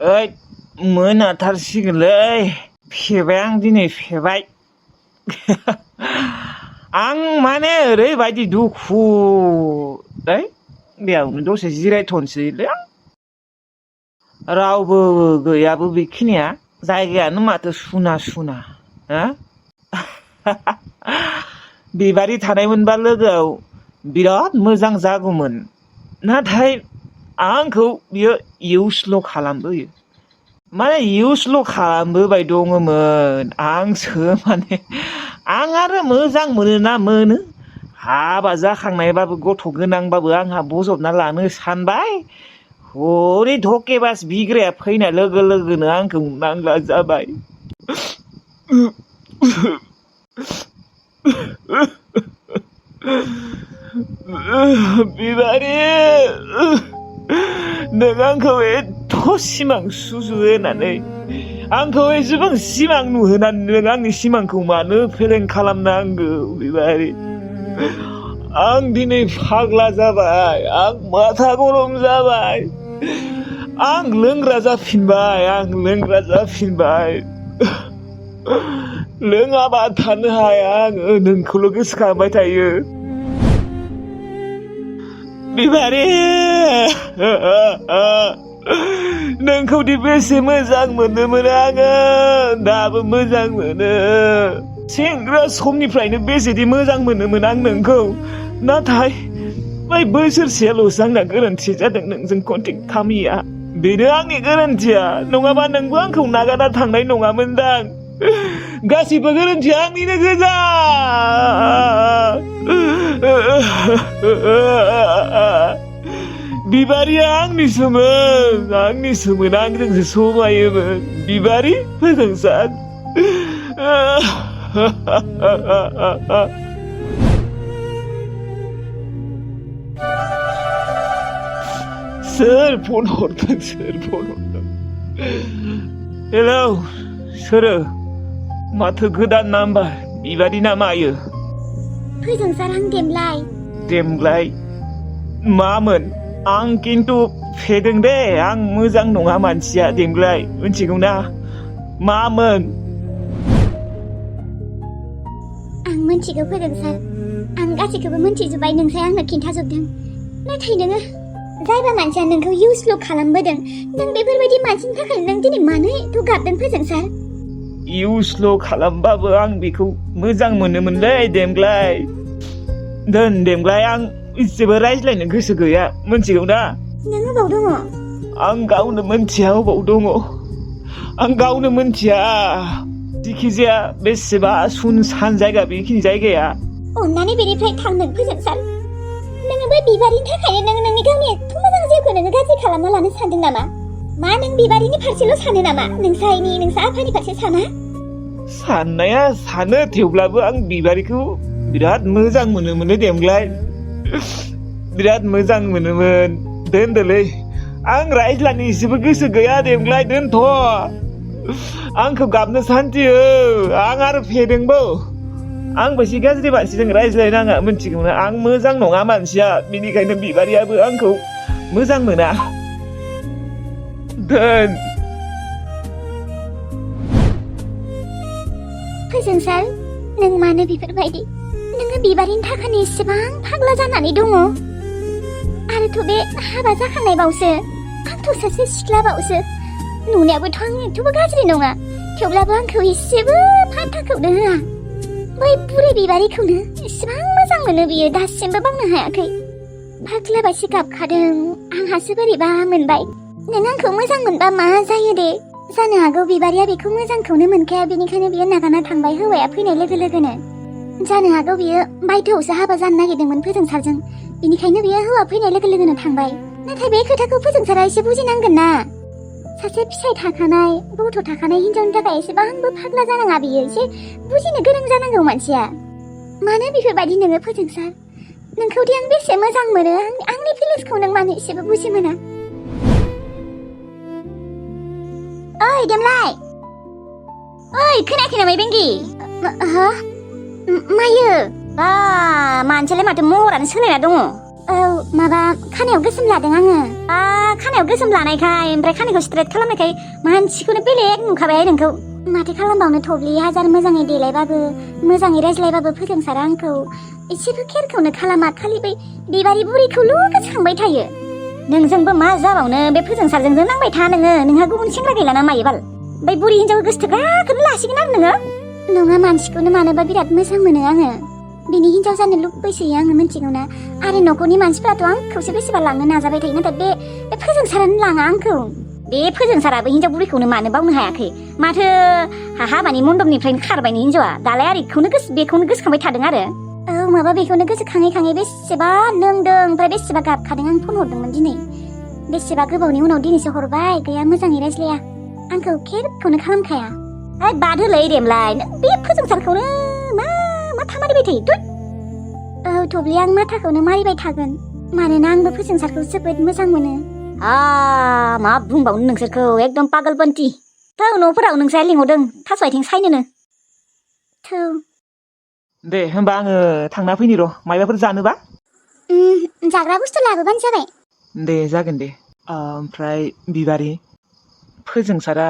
ओइ मोनाथारसिगोनलै फेबाय आं दिनै फेबाय आं माने ओरैबायदि दुखु बेयावनो दसे जिरायथ'नोसैलै आं रावबो गैयाबो बेखिनिया जायगायानो माथो सुना सुना हा बेबादि थानायमोनबा लोगोआव बिराद मोजां जागौमोन नाथाय आंखौ बियो इउसल' खालामबोयो माने इउसल' खालामबोबाय दङमोन आंसो माने आं आरो मोजां मोनोना मोनो हाबा जाखांनायबाबो गथ' गोनांबाबो आंहा बजबना लानो सानबाय हरै धकेबास बिग्राया फैनाय लोगो लोगोनो आंखौ नांला जाबाय बिबारि नों आंखौ एथ' सिमां सुजुहोनानै आंखौ एसेबां सिमां नुहोनानै नों आंनि सिमांखौ मानो फेलें खालामनांगौ बिबारि आं दिनै फाग्ला जाबाय आं माथा गरम जाबाय आं लोंग्रा जाफिनबाय लोङाबा थानो हाया आङो नोंखौल' गोसोखांबाय थायो बिबारि नोंखौदि बेसे मोजां मोनोमोन आङो दाबो मोजां मोनो सेंग्रा समनिफ्रायनो बेसेदि मोजां मोनोमोन आं नोंखौ नाथाय बै बोसोरसेयाल'सो आंना गोरोन्थि जादों नोंजों कन्टेक्ट खालामिया बेनो आंनि गोरोन्थिया नङाबा नोंबो आंखौ नागारना थांनाय नङामोनदां गासिबो गोरोन्थिया आंनिनो गोजा बिबारिया आंनिसोमोन आंजोंसो समायोमोन बिबारि फोजोंसार सोर फन हरदों हेलौ सोरो माथो गोदान नाम्बार बिबारि ना मायो फोजोंसार आं देमग्लाय मामोन आं खिन्थु फेदों दे आं मोजां नङा मानसिया देमग्लाय मिथिगौ ना मामोन आं मिथिगौ फोजोंसार आं गासैखौबो मिथिजोब्बाय नोंसाय आंनो खिन्थाजोबदों नाथाय नोङो जायबा मानसिया नोंखौ इउसल' खालामबोदों नों बेफोरबायदि मानसिनि थाखाय नों दिनै मानो एथ' गाबदों फोजोंसार इउसल' खालामबाबो आं बेखौ मोजां मोनोमोनलै देमग्लाय देमग्लाय आं जेबो रायज्लायनो गोसो गैया मिथिगौ ना नों अबाव दङ आं गावनो मिथिया अबाव दङ आं गावनो मिथिया जिखिजाया बेसेबा सुनसान जायगा बेखिनि जायगाया अन्नानै बेनिफ्राय थां नों फोजोंसार नोङो बै बिबारिनि थाखायनो नों नोंनि गावनि एथ' मोजां जिउखौ नोङो गाज्रि खालामना लानो सानदों नामा मा नों बिबारिनि फारसेल' सानो नामा नोंसा आफानि फारसे साननाया सानो थेवब्लाबो आं बिबारिखौ बिराद मोजां मोनोमोन देमग्लाय बिराद मोजां मोनोमोन दोनदोलै आं रायज्लायनो एसेबो गोसो गैया देमग्लाय दोनथ' आंखौ गाबनो सान्थियो आं आरो फेदोंबो आंबो एसे गाज्रि मानसिजों रायज्लायनाङा मिथिगौ ना आं मोजां नङा मानसिया बेनिखायनो बिबारियाबो आंखौ मोजां मोना दोन फोजोंसार नों मानो बेफोरबायदि नोङो बिबारिनि थाखायनो एसेबां फाग्ला जानानै दङ आरोथ' बे हाबा जाखांनायबावसो आंथ' सासे सिख्लाबावसो नुनायाबोथ' आं एथ'बो गाज्रि नङा थेवब्लाबो आंखौ एसेबो फात्ताखौनो होआ बै बुरै बिबारिखौनो एसेबां मोजां मोनो बियो दासिमबो बावनो हायाखै फाग्ला बायदि गाबखादों आंहासो बोरैबा मोनबाय नों आंखौ मोजां मोनबा मा जायो दे जानो हागौ बिबारिया बेखौ मोजांखौनो मोनखाया बेनिखायनो बियो नागारना थांबाय हौवाया फैनाय लोगो लोगोनो जानो हागौ बियो बायथ'आवसो हाबा जानो नागिरदोंमोन फोजोंसारजों बेनिखायनो बियो हौवा फैनाय लोगो लोगोनो थांबाय नाथाय बे खोथाखौ फोजोंसारा एसे बुजिनांगोन ना सासे फिसाय थाखानाय गथ' थाखानाय हिनजावनि थाखाय एसेबांबो फाग्ला जानाङा बियो एसे बुजिनो गोरों जानांगौ मानसिया मानो बेफोरबायदि नोङो फोजोंसार नोंखौदि आं बेसे मोजां मोनो आंनि फिलिंसखौ नों मानो एसेबो बुजि मोना ओइ देमलाय ओइ खोनायाखै नामा बेंगि मायो मानसियालाय माथो महरानो सोलायना दङ औ माबा खानायाव गोसोम लादों आङो खानायाव गोसोम लानायखाय ओमफ्राय खानायखौ स्ट्रेट खालामनायखाय मानसिखौनो बेलेग नुखाबाय नोंखौ माथो खालामबावनो थब्लि हाजार मोजाङै देलायबाबो मोजाङै रायज्लायबाबो फोरोंसारा आंखौ एसेबो केयारखौनो खालामा खालि बै बिबारि बुरिखौल' गोसोखांबाय थायो नोंजोंबो मा जाबावनो बे फोरोंसारजोंनो नांबाय था नोङो नोंहा गुबुन सेंग्रा गैला ना मायोबाल बै बुरि हिनजाव गोसथोग्राखौनो लासिगोन आरो नोङो नङा मानसिखौनो मानोबा बिराद मोजां मोनो आङो बिनि हिनजाव जानो लुबैसोयो आङो मिथिगौना आरो न'खरनि मानसिफोराथ' आंखौसो बेसेबा लांनो नाजाबाय थायो नाथाय बे फोरोंसारानो लाङा आंखौ बे फोरोंसाराबो हिनजाव बुरिखौनो मानो बावनो हायाखै माथो हाबानि मन्दपनिफ्रायनो खारबायनि हिनजावा दालाय आरो बेखौनो गोसोखांबाय थादों आरो औ माबा बेखौनो गोसोखाङै खाङै बेसेबा लोंदों ओमफ्राय बेसेबा गाबखादों आं फन हरदोंमोन दिनै बेसेबा गोबावनि उनाव दिनैसो हरबाय गैया मोजाङै रायज्लाया आंखौ केयारखौनो खालामखाया बाद होलै रेमलाय नों बे फोरोंसारखौनो मा मारिबाय थायो तुइ औ थब्लि आं माथाखौनो मारिबाय थागोन मानोना आंबो फोरोंसारखौ जोबोद मोजां मोनो मा बुंबावनो नोंसोरखौ एकदम पागलपन्थि थौ न'फोराव नोंसोर लिंहरदों थास' आथिं सायनोनो थौ दे होमबा आङो थांना फैनि र' मायबाफोर जानोबा जाग्रा बुस्थु लाबोबानो जाबाय दे जागोन दे ओमफ्राय बिबारि फोजोंसारा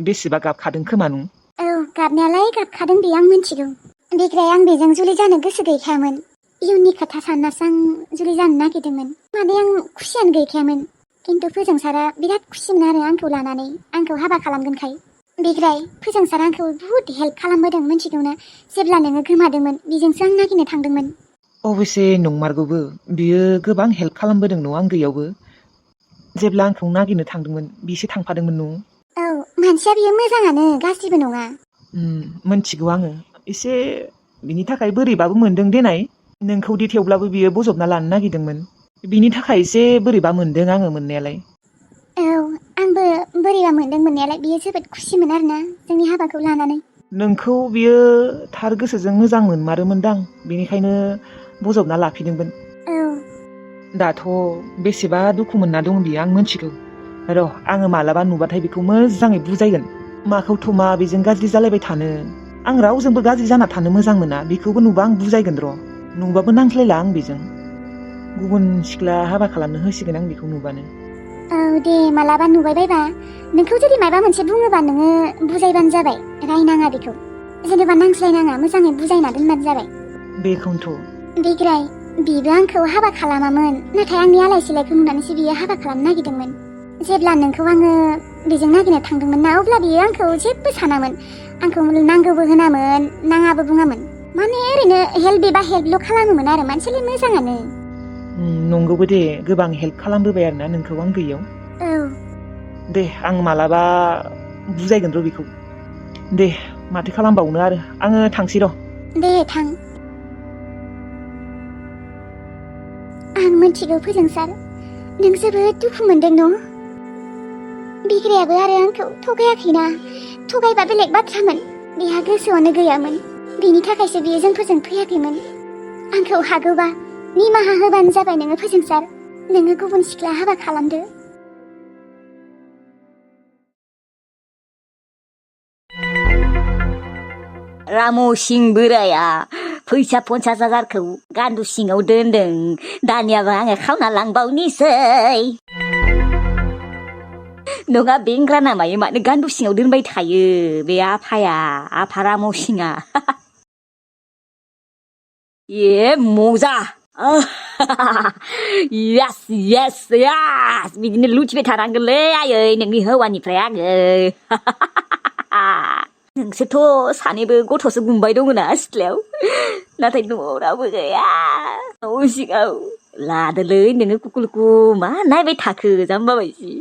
बेसेबा गाबखादों खोमा नों औ गाबनायालाय गाबखादों बे आं मिथिगौ बेनिफ्राय आं बेजों जुलि जानो गोसो गैखायामोन इयुननि खोथा साननासो आं जुलि जानो नागिरदोंमोन माने आं खुसियानो गैखायामोन खिन्थु फोजोंसारा बिराद खुसिमोन आरो आंखौ लानानै आंखौ हाबा खालामगोनखाय बेनिफ्राय फोजोंसारा आंखौ बुहुद हेल्प खालामबोदों मिथिगौना जेब्ला नोङो गोमादोंमोन बेजोंसो आं नागिरनो थांदोंमोन अबयसे नंमारगौबो बियो गोबां हेल्प खालामबोदों न' आं गैयावबो जेब्ला आंखौ नागिरनो थांदोंमोन बिसो थांफादोंमोन न' औ मानसिया बियो मोजाङानो गाज्रिबो नङा मोनथिगौ आङो एसे बिनि थाखाय बोरैबाबो मोनदों देनाय नोंखौदि थेवब्लाबो बियो बजबना लानो नागिरदोंमोन बिनि थाखाय एसे बोरैबा मोनदों आङो मोननायालाय औ आंबो बोरैबा मोनदों मोननायालाय बियो जोबोद खुसिमोन आरोना जोंनि हाबाखौ लानानै नोंखौ बियो थार गोसोजों मोजां मोनमारोमोनदां बेनिखायनो बजबना लाफिनदोंमोन औ दाथ' बेसेबा दुखु मोनना दं बियो आं मिथिगौ र' आङो मालाबा नुबाथाय बेखौ मोजाङै बुजायगोन माखौथ' मा बेजों गाज्रि जालायबाय थानो आं रावजोंबो गाज्रि जाना थानो मोजां मोना बेखौबो नुबा आं बुजायगोन र' नुबाबो नांज्लायला आं बेजों गुबुन सिख्ला हाबा खालामनो होसिगोन आं बेखौ नुबानो औ दे मालाबा नुबाय बायबा नोंखौ जुदि माबा मोनसे बुङोबा नोङो बुजायबानो जाबाय रायनाङा बेखौ जेनेबा नांज्लायनाङा मोजाङै बुजायना दोनबानो जाबाय बेखौनोथ' बिग्राय बिबो आंखौ हाबा खालामामोन नाथाय आंनि आलाय सिलायखौ नुनानैसो बियो हाबा खालामनो नागिरदोंमोन जेब्ला नोंखौ आङो बेजों नागिरनो थांदोंमोन ना अब्ला बियो आंखौ जेबो सानामोन आंखौ नांगौबो होनामोन नाङाबो बुङामोन माने ओरैनो हेल्प एबा हेल्पल' खालामोमोन आरो मानसियालाय मोजाङानो नंगौबो दे गोबां हेल्प खालामबोबाय आरोना नोंखौ आं गैयाव औ दे आं मालाबा बुजायगोन र' बेखौ दे माथो खालामबावनो आरो आङो थांसै र' दे थां आं मिथिगौ फोजोंसार नों जोबोद दुखु मोनदों न' बिग्रायाबो आरो आंखौ थगायाखैना थगायबा बेलेग बाथ्रामोन बेहा गोसोआवनो गैयामोन बिनि थाखायसो बियो जोंफोरजों फैयाखैमोन आंखौ हागौबा निमाहा होबानो जाबाय नोङो फोजोंसार नोङो गुबुन सिख्ला हाबा खालामदो रामु सिं बोराया फैसा 50,000खौ गान्दु सिङाव दोनदों दानियाबा आङो खावना लांबावनिसै नङा बेंग्रा नामायो मानो गान्दु सिङाव दोनबाय थायो बे आफा रामु सिङा ए मजा यास यास यास बिदिनो लुथिबाय थानांगोनलै आयै नोंनि हौवानिफ्राय आङो नोंसोरथ' सानैबो गथ'सो गुमबाय दङना सिथ्लायाव नाथाय न'आव रावबो गैया न' सिङाव लादोलै नोङो कुकुलुकु मा नायबाय थाखो जाम्बा बायदि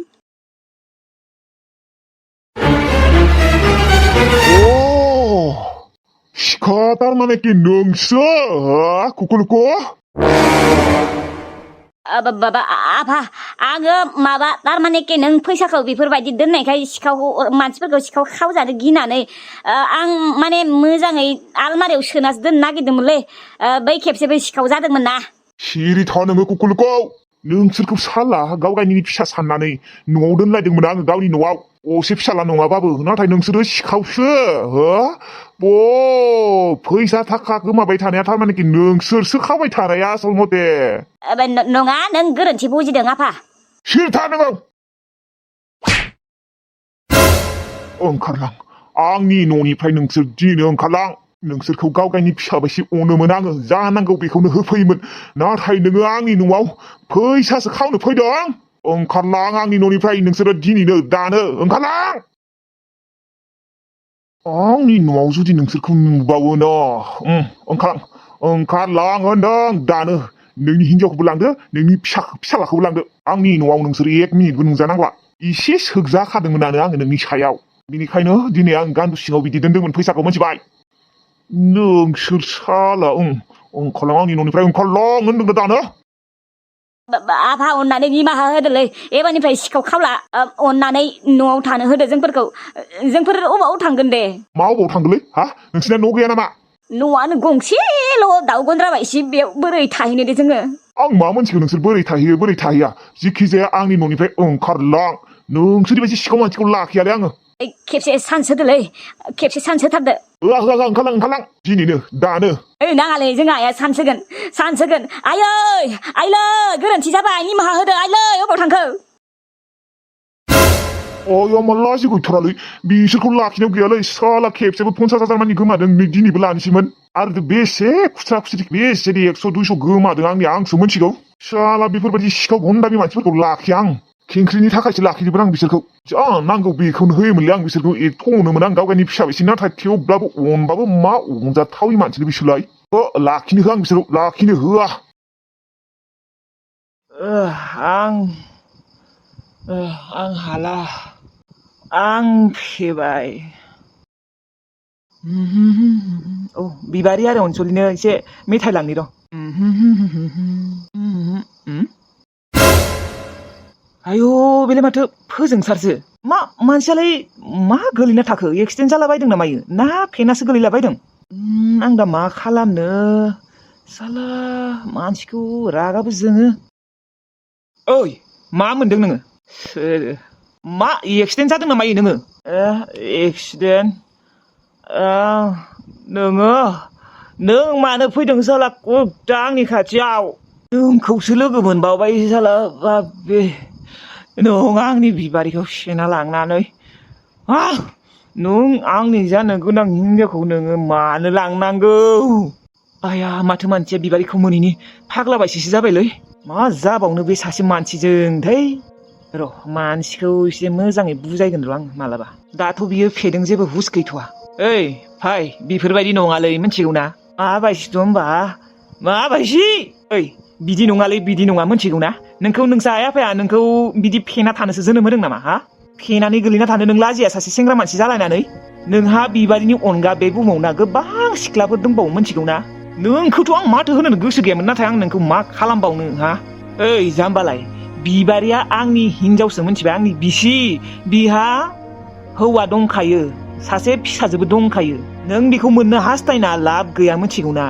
सिखा थारमाने कि नोंसो कुकुलुकु बाबा आफा आङो माबा थारमाने के नों फैसाखौ बेफोरबायदि दोननायखाय मानसिफोरखौ सिखाव खावजानो गिनानै आं माने मोजाङै आलमारियाव सोनासो दोननो नागिरदोंमोनलै बै खेबसेबो सिखाव जादोंमोन ना सिरि था नोङो कुकुलुकु नोंसोरखौ साला गाव गावनि फिसा साननानै न'आव दोनलायदोंमोन आङो गावनि न'आव असे फिसाला नङाबाबो नाथाय नोंसोरो सिखावसो हो फैसा थाखा गोमाबाय थानाया थारमाने नोंसोरसो खावबाय थानाया आसल मथे नङा नों गोरोन्थि बुजिदों आफा सिरथा नोङो ओंखारलां आंनि न'निफ्राय नोंसोर दिनैनो ओंखारलां नोंसोरखौ गाव गावनि फिसा बायदि अनोमोन आङो जा नांगौ बेखौनो होफैयोमोन नाथाय नोङो आंनि न'आव फैसासो खावनो फैदों ओंखारलां आंनि न'निफ्राय नोंसोरो दिनैनो दानो ओंखारलां आंनि न'आव जुदि नोंसोरखौ नुबावो न ओंखारलां होनदों दानो नोंनि हिनजावखौबो लांदो नोंनि फिसालाखौबो लांदो आंनि न'आव नोंसोर 1 मिनिटबो नुजानांला एसे सोगजाखादोंमोनानो आङो नोंनि सायाव बिनिखायनो दिनै आं गान्दु सिङाव बिदि दोन्दोंमोन फैसाखौ मिथिबाय नोंसोर साला ओंखारलां आंनि न'निफ्राय ओंखारलां होनदों दानो आफा अननानै निमाहा होदोलै एबारनिफ्राय सिखाव खावला अननानै न'आव थानो होदो जोंफोर अबाव थांगोन दे मा अबाव थांदोंलै हा नोंसिना न' गैया नामा न'आनो गंसेल' दाउ गन्द्रा बायसि बेयाव बोरै थाहैनो दे जोङो आं मा मोनथिगौ नोंसोर बोरै थाहैयो बोरै थाहैया जिखि जाया आंनि न'निफ्राय ओंखारलां नोंसोरनि बायदि सिखाव मानसिखौ लाखियालै आङो खेबसे सान्स होदोलै खेबसे सान्स होथारदो ओंखारलां दिनैनो दानो नाङालै जोंहा आइया सान्स होगोन आइलै गोरोन्थि जाबाय निमाहा होदो आइलै अबाव थांखो अया मा लाजि गैथारालै बिसोरखौ लाखिनायाव गैयालै साला खेबसेबो 50,000 मानि गोमादों दिनैबो लानोसैमोन आरो बेसे खुस्रा खुस्रि बेसे 100-200 गोमादों आंसो मिथिगौ साला बेफोरबायदि सिखाव भन्डामि मानसिफोरखौ लाखिया आं खेंख्रिनि थाखायसो लाखिदोंमोन आं बिसोरखौ जा नांगौ बेखौनो होयोमोनलै आं बिसोरखौ एथ' अनोमोन आं गाव गावनि फिसाबायसि नाथाय थेवब्लाबो अनबाबो मा अनजाथावै मानसिलै बिसोरलाय लाखिनो होआ आं बिसोरखौ लाखिनो होआ आं हाला आं फेबाय बिबारि आरो अनसलिनो एसे मेथाइ लांनि र' आयौ बेलाय माथो फोजोंसारसो मा मानसियालाय मा गोलैना थाखो एक्सिडेन्ट जालाबायदों ना मायो ना फेनासो गोलैलाबायदों आं दा मा खालामनो साला मानसिखौ रागाबो जोङो ओइ मा मोनदों नोङो मा एक्सिडेन्ट जादों ना मायो नोङो एक्सिडेन्ट नों मानो फैदों साला क'ता आंनि खाथियाव नोंखौसो लोगो मोनबावबाय साला बाबे नों आंनि बिबारिखौ सेना लांनानै नों आंनि जानो गोनां हिनजावखौ नोङो मानो लांनांगौ आया माथो मानसिया बिबारिखौ मोनैनि फाग्ला बायसिसो जाबायलै मा जाबावनो बे सासे मानसिजों थै र' मानसिखौ एसे मोजाङै बुजायगोन र' आं मालाबा दाथ' बियो फेदों जेबो हुस गैथ'वा ओइ फाय बेफोरबायदि नङालै मिथिगौ ना माबायसिथ' होमबा माबायसि ओइ बिदि नङालै बिदि नङा मिथिगौ ना नोंखौ नोंसा आइ आफाया नोंखौ बिदि फेना थानोसो जोनोम होदों नामा हा फेनानै गोलैना थानो नों लाजिया सासे सेंग्रा मानसि जालायनानै नोंहा बिबारिनि अनगा बे बुहुमाव ना गोबां सिख्लाफोर दंबावो मिथिगौ ना नोंखौथ' आं माथो होनो गोसो गैयामोन नाथाय आं नोंखौ मा खालामबावनो हा ओइ जाम्बालाय बिबारिया आंनि हिनजावसो मिथिबाय आंनि बिसि बिहा हौवा दंखायो सासे फिसाजोबो दंखायो नों बेखौ मोननो हास्थायना लाब गैया मिथिगौ ना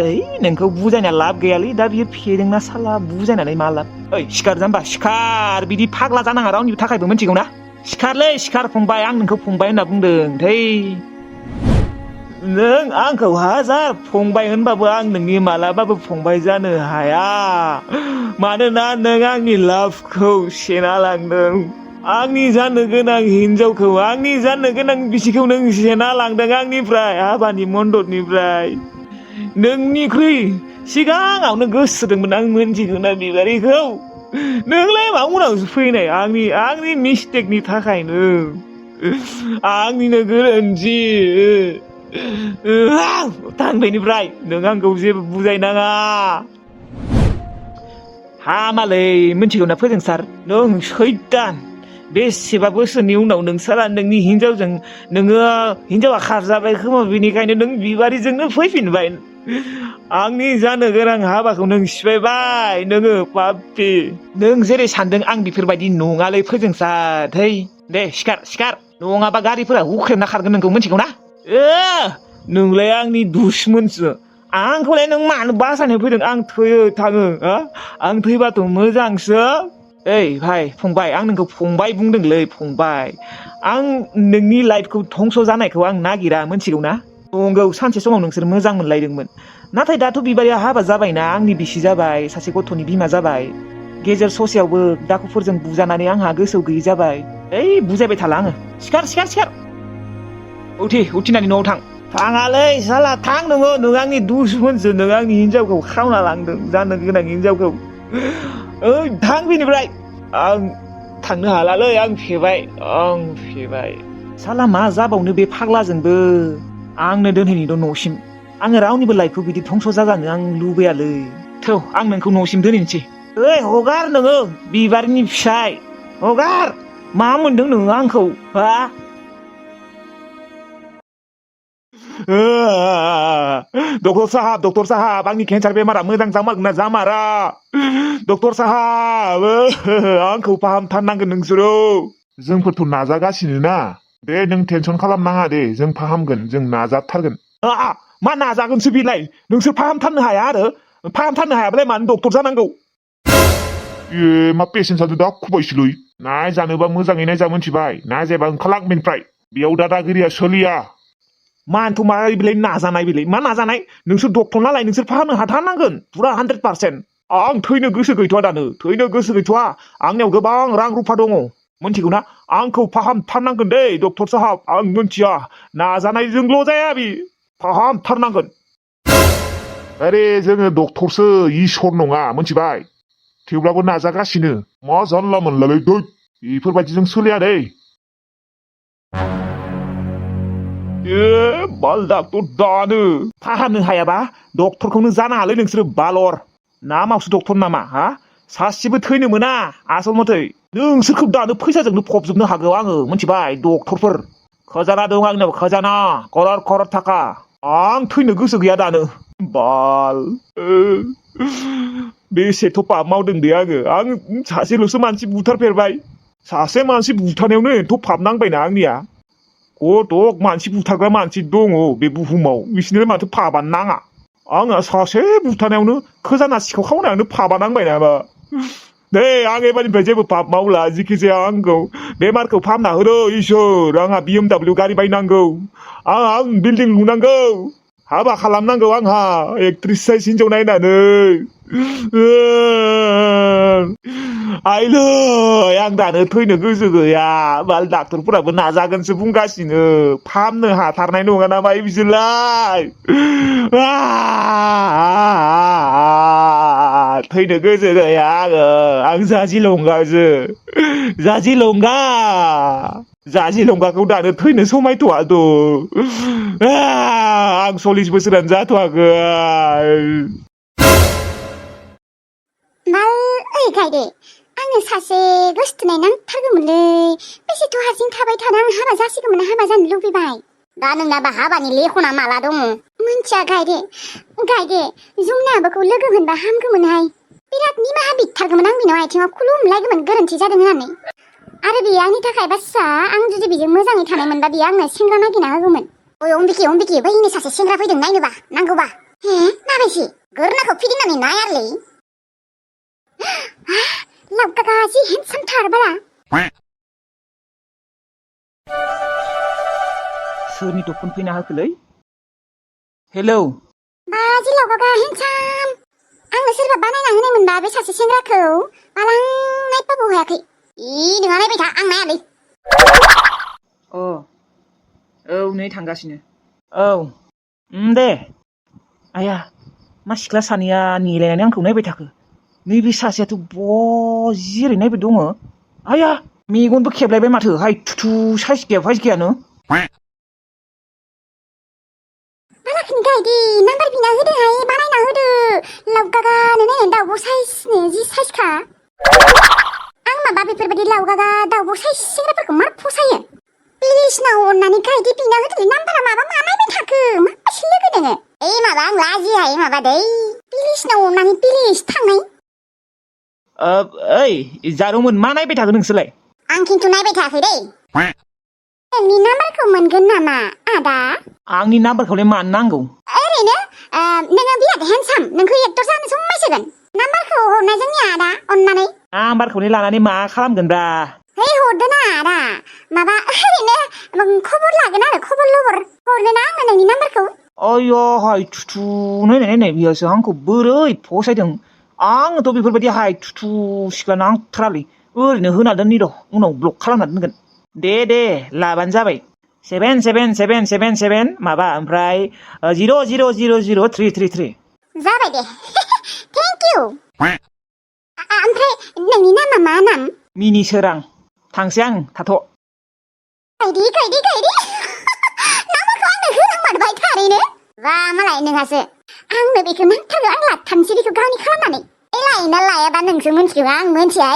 ओइ नोंखौ बुजायना लाब गैयालै दा बियो फेदोंना साला बुजायनानै मा लाब ओइ सिखार जाम्बा सिखार बिदि फाग्ला जानाङा रावनिबो थाखायबो मिथिगौ ना सिखारलै सिखार फंबाय आं नोंखौ फंबाय होनना बुंदों थै नों आंखौ हाजार फंबाय होनबाबो आं नोंनि मालाबाबो फंबाय जानो हाया मानोना नों आंनि लाभखौ सेना लांदों आंनि जानो गोनां हिनजावखौ आंनि जानो गोनां बिसिखौ नों सेना लांदों आंनिफ्राय हाबानि मन्दपनिफ्राय नोंनिख्रुइ सिगाङावनो गोसोदोंमोन आं मिन्थिगौ ना बिबारिखौ नोंलाय मा उनावसो फैनाय आंनि मिस्टेकनि थाखायनो आंनिनो गोरोन्थि थांनायनिफ्राय नों आंखौ जेबो बुजायनाङा हामालै मिथिगौ ना फोजोंसार नों सैतान बेसेबा बोसोरनि उनाव नों साला नोंनि हिनजावजों नोङो हिनजावा खारजाबाय खोमा बेनिखायनो नों बिबारिजोंनो फैफिनबाय आंनि जानो गोनां हाबाखौ नों सिफायबाय नोङो पापि नों जेरै सानदों आं बेफोरबायदि नङालै फोजोंसार थै दे सिखार नङाबा गारिफोरा हुख्रेमना खारगोन नोंखौ मिथिगौ ना नोंलाय आंनि दुश्मनसो आंखौलाय नों मानो बासायनो फैदों आं थैयो थाङो आं थैबाथ' मोजांसो ओइ भाइ फंबाय आं नोंखौ फंबाय बुंदोंलै फंबाय आं नोंनि लाइफखौ धंस' जानायखौ आं नागिरा मोनथिगौ ना नंगौ सानसे समाव नोंसोर मोजां मोनलायदोंमोन नाथाय दाथ' बिबारिया हाबा जाबायना आंनि बिसि जाबाय सासे गथ'नि बिमा जाबाय गेजेर ससेयावबो दाखुफोरजों बुजानानै आंहा गोसोआव गैयि जाबाय ओइ बुजायबाय थाला आङो सिखार उथिनानै न'आव थाङालै साला थां नों आंनि दुसमनसो नों आंनि हिनजावखौ खावना लांदों जानो गोनां हिनजावखौ ओइ थां बेनिफ्राय आं थांनो हालालै आं फेबाय साला मा जाबावनो बे फाग्लाजोंबो आंनो दोनहैनि न'सिम आङो रावनिबो लाइफखौ बिदि धंस' जाजानो आं लुबैयालै थौ आं नोंखौ न'सिम दोनहैनोसै ओइ हगार नोङो बिबारनि फिसाय हगार मा मोनदों नोङो आंखौ हा डक्टर साहाब आंनि केन्सार बेमारा मोजां जामारगोन ना जामारा डक्टर साहाब आंखौ फाहामथारनांगोन नोंसोरो जोंफोरथ' नाजागासिनो ना दे नों टेनसन खालामनाङा दे जों फाहामगोन जों नाजाथारगोन मा नाजागोनसो बेलाय नोंसोर फाहामथारनो हाया आरो फाहामथारनो हायाबालाय मानो डक्टर जानांगौ मा पेसेन्टआ दाखुबायसोलै नायजानोबा मोजाङै नायजा मोनथिबाय नायजाबा ओंखारलां बेनिफ्राय बेयाव दादागिरिया सोलिया मानोथ' मा बेलाय नाजानाय बेलाय मा नाजानाय नोंसोर डक्टर नालाय नोंसोर फाहामनो हाथारनांगोन फुरा 100% आं थैनो गोसो गैथ'वा दानो थैनो गोसो गैथ'वा आंनियाव गोबां रां रुफा दङ मोनथिगौ ना आंखौ फाहामथारनांगोन दै डक्टर साहाब आं मोनथिया नाजानायजोंल' जाया बे फाहामथारनांगोन आरे जोङो डक्टरसो इसोर नङा मोनथिबाय थेवब्लाबो नाजागासिनो मा जानला मोनलालै दै बेफोरबायदिजों सोलिया दै बाल डाक्टर दानो फाहामनो हायाबा डक्टरखौनो जानाङालै नोंसोरो बालर नामावसो डक्टर नामा हा सासेबो थैनो मोना आसल मथै नोंसोरखौ दानो फैसाजोंनो फबजोबनो हागौ आङो मोनथिबाय डक्टरफोर खजाना दं आंनाव खजाना करर थाखा आं थैनो गोसो गैया दानो बाल बेसेथ' पाप मावदों दे आं सासेल'सो मानसि बुथारफेरबाय सासे मानसि बुथारनायावनो एथ' पाप नांबायना आंनिया कत मानसि बुथारग्रा मानसि दङ बे बुहुमाव बिसोरनो माथो पापानो नाङा आंहा सासे बुथारनायावनो खोजाना सिखाव खावनायावनो पापा नांबाय नामा दे आं एबारनिफ्राय जेबो पाप मावला जिखि जाया आंखौ बेमारखौ फाहामना होदो इसोर आंहा BMW गारि बायनांगौ आं बिल्डिं लुनांगौ हाबा खालामनांगौ आंहा एक्ट्रिस साइज हिनजाव नायनानै आइलै आं दानो थैनो गोसो गैया बाल डाक्टरफोराबो नाजागोनसो बुंगासिनो फाहामनो हाथारनाय नङा नामा बिसोरलाय थैनो गोसो गैया आं जाजिलंगाखौ दानो थैनो समायथ'आथ' आं 40 बोसोरानो जाथ'वाखै ओइ गायदे आङो सासे गोसथोनाय नांथारगौमोनलै बेसेथ' हारसिं थाबाय थानो आं हाबा जासिगौमोन हाबा जानो लुबैबाय दा नोंनाबा हाबानि लेखना माला दङ मोनथिया गायदे जुमना आबोखौ लोगो मोनबा हामगौमोनहाय बिराद निमाहा बिथारगौमोन आं बिनाव आथिङाव खुलुमलायगौमोन गोरोन्थि जादों होननानै आरो बेयो आंनि थाखाय बासा आं जुदि बेजों मोजाङै थानाय मोनबा बेयो आंनो सेंग्रा नागिरना होगौमोन ओइ अम्बिके बैनि सासे सेंग्रा फैदों नायनोबा नांगौबा माबायसि गोरनाखौ फिदिंनानै नायारलै लावगागा जि हेन्डसामथार बाला सोरनि फन फैना होखोलै हेलौ बाजि लावगागा हेन्डसाम आंनो सोरबा बानायना होनाय मोनबा बे सासे सेंग्राखौ बालां नायबाबो हायाखै नोंहा नायबाय था आं नायालै औ नै थांगासिनो औ दे आया मा सिख्ला सानैया नेलायनानै आंखौ नायबाय थाखो नैबे सासेयाथ' जिरै नायबाय दङ आया मेगनबो खेबलायबाय माथो हाय थुथु साइस गैयानो बालाखिनि गायदे नाम्बार बिना होदोहाय बानायना होदो लावगागानो नै दाउब' साइसनो जि साइसखा आं माबा बेफोरबायदि लावगागा दाउब' साइस सेंग्राफोरखौ मार फसायो प्लिजनाव अननानै गायदे बिना होदोलै नाम्बारा माबा मा नायबाय थाखो माबासो लोगो नोङो माबा आं लाजिहाय माबा दै प्लिजनाव अननानै प्लिज थांनाय ओइ जारौमोन मा नायबाय थागोन नोंसोरलाय आं खिन्थु नायबाय थायाखै दै नोंनि नाम्बारखौ मोनगोन नामा आदा आंनि नाम्बारखौलाय मानो नांगौ ओरैनो नोङो बिराद हेन्डसाम नोंखौ एक्टर जानो संबायसिगोन नाम्बारखौ हरनाय जोंनि आदा अननानै आं बारखौनो लानानै मा खालामगोनब्रा है हरदो ना आदा माबा ओरैनो खबर लागोन आरो खबर लबर हरदो ना आंनो नोंनि नाम्बारखौ अय हाय थुथु नायनाय बियोसो आंखौ बोरै फसायदों आंथ' बेफोरबायदि हाय थुथु सिख्ला नांथारालै ओरैनो होना दोननि र' उनाव ब्लक खालामना दोनगोन दे लाबानो जाबाय 77777 माबा ओमफ्राय 0000333 जाबाय दे थेंक इउ ओमफ्राय नोंनि नामा मा नाम मिनि सोरां थांसै आं थाथ' गायदि नाम्बारखौ आंनो होनांमारबाय थारैनो बा मालाय नोंहासो आंनो बेखौ नांथारगौ आं लाथामसै बेखौ गावनि खालामनानै लायोना लायाबा नोंसो मिथिगौ आं मिथिया